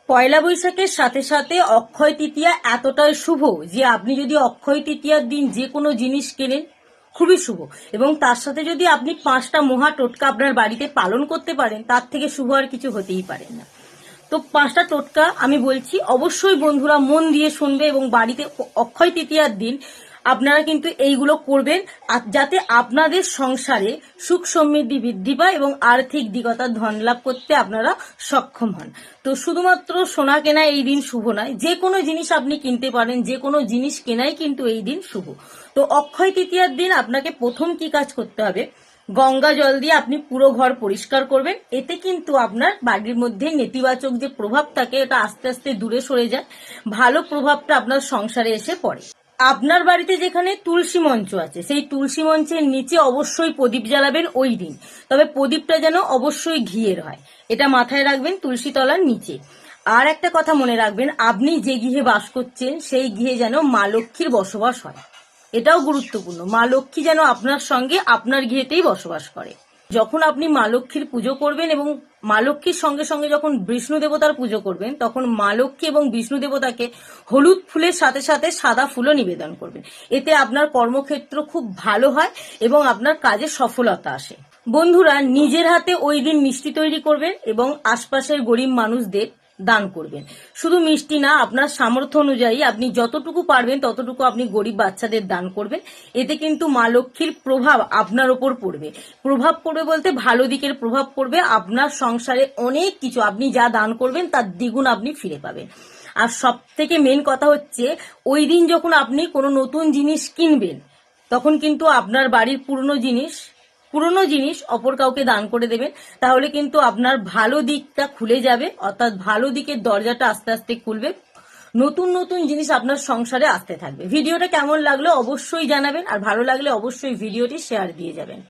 পয়লা বৈশাখের সাথে সাথে অক্ষয় তৃতীয়া এতটাই শুভ যে আপনি যদি অক্ষয় তৃতীয়ার দিন যে কোনো জিনিস কেনেন খুবই শুভ, এবং তার সাথে যদি আপনি 5টা মহা টোটকা আপনার বাড়িতে পালন করতে পারেন তার থেকে শুভ আর কিছু হতেই পারে না। তো 5টা টোটকা আমি বলছি, অবশ্যই বন্ধুরা মন দিয়ে শুনবে এবং বাড়িতে অক্ষয় তৃতীয়ার দিন আপনারা কিন্তু এইগুলো করবেন যাতে আপনাদের সংসারে সুখ সমৃদ্ধি বৃদ্ধি পায় এবং আর্থিক দিকতা ধন লাভ করতে আপনারা সক্ষম হন। তো শুধুমাত্র সোনা কেনা এই দিন শুভ নয়, যে কোনো জিনিস আপনি কিনতে পারেন, যে কোনো জিনিস কেনাই কিন্তু এই দিন শুভ। তো অক্ষয় তৃতীয়ার দিন আপনাকে প্রথম কি কাজ করতে হবে, গঙ্গা জল দিয়ে আপনি পুরো ঘর পরিষ্কার করবেন। এতে কিন্তু আপনার বাড়ির মধ্যে নেতিবাচক যে প্রভাব থাকে এটা আস্তে আস্তে দূরে সরে যায়, ভালো প্রভাবটা আপনার সংসারে এসে পড়ে। আপনার বাড়িতে যেখানে তুলসী মঞ্চ আছে সেই তুলসী মঞ্চের নিচে অবশ্যই প্রদীপ জ্বালাবেন ওই দিন, তবে প্রদীপটা যেন অবশ্যই ঘিয়ের হয়, এটা মাথায় রাখবেন তুলসী তলার নিচে। আর একটা কথা মনে রাখবেন, আপনি যে গৃহে বাস করছেন সেই গৃহে যেন মা লক্ষ্মীর বসবাস হয়, এটাও গুরুত্বপূর্ণ। মা লক্ষ্মী যেন আপনার সঙ্গে আপনার গৃহেতেই বসবাস করে। যখন আপনি মা লক্ষ্মীর পুজো করবেন এবং মা লক্ষ্মীর সঙ্গে সঙ্গে যখন বিষ্ণু দেবতার পুজো করবেন তখন মা লক্ষ্মী এবং বিষ্ণু দেবতাকে হলুদ ফুলের সাথে সাথে সাদা ফুলও নিবেদন করবেন। এতে আপনার কর্মক্ষেত্র খুব ভালো হয় এবং আপনার কাজে সফলতা আসে। বন্ধুরা, নিজের হাতে ওই দিন মিষ্টি তৈরি করবেন এবং আশপাশের গরিব মানুষদের দান করবেন। শুধু মিষ্টি না, আপনার সামর্থ্য অনুযায়ী আপনি যতটুকু পারবেন ততটুকু আপনি গরিব বাচ্চাদের দান করবেন। এতে কিন্তু মা লক্ষ্মীর প্রভাব আপনার ওপর পড়বে। প্রভাব পড়বে বলতে ভালো দিকের প্রভাব পড়বে, আপনার সংসারে অনেক কিছু আপনি যা দান করবেন তার দ্বিগুণ আপনি ফিরে পাবেন। আর সব থেকে মেন কথা হচ্ছে, ওই দিন যখন আপনি কোনো নতুন জিনিস কিনবেন তখন কিন্তু আপনার বাড়ির পুরনো জিনিস অপর কাউকে দান করে দেবেন, তাহলে কিন্তু আপনার ভালো দিকটা খুলে যাবে, অর্থাৎ ভালো দিকের দরজাটা আস্তে আস্তে খুলবে, নতুন নতুন জিনিস আপনার সংসারে আসতে থাকবে। ভিডিওটা কেমন লাগলো অবশ্যই জানাবেন, আর ভালো লাগলে অবশ্যই ভিডিওটি শেয়ার দিয়ে যাবেন।